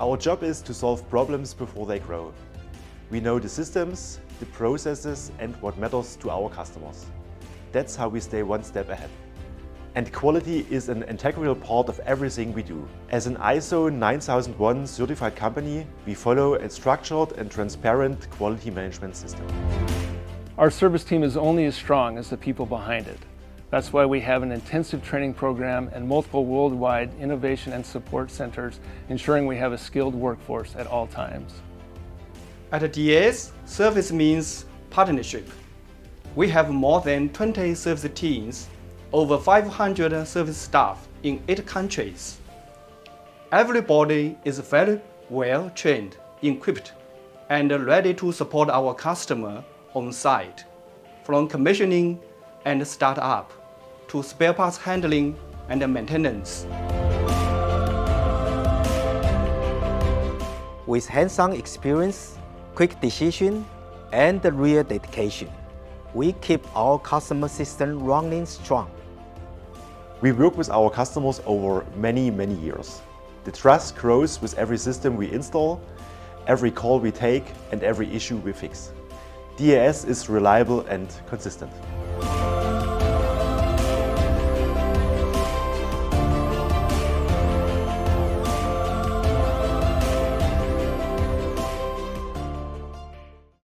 Our job is to solve problems before they grow. We know the systems, the processes, and what matters to our customers. That's how we stay one step ahead. And quality is an integral part of everything we do. As an ISO 9001 certified company, we follow a structured and transparent quality management system. Our service team is only as strong as the people behind it. That's why we have an intensive training program and multiple worldwide innovation and support centers, ensuring we have a skilled workforce at all times. At DAS, service means partnership. We have more than 20 service teams, over 500 service staff in 8 countries. Everybody is very well trained, equipped, and ready to support our customer on site, from commissioning and startup to spare parts handling and maintenance. With hands-on experience, quick decision, and real dedication, we keep our customer system running strong. We work with our customers over many years. The trust grows with every system we install, every call we take, and every issue we fix. DAS is reliable and consistent.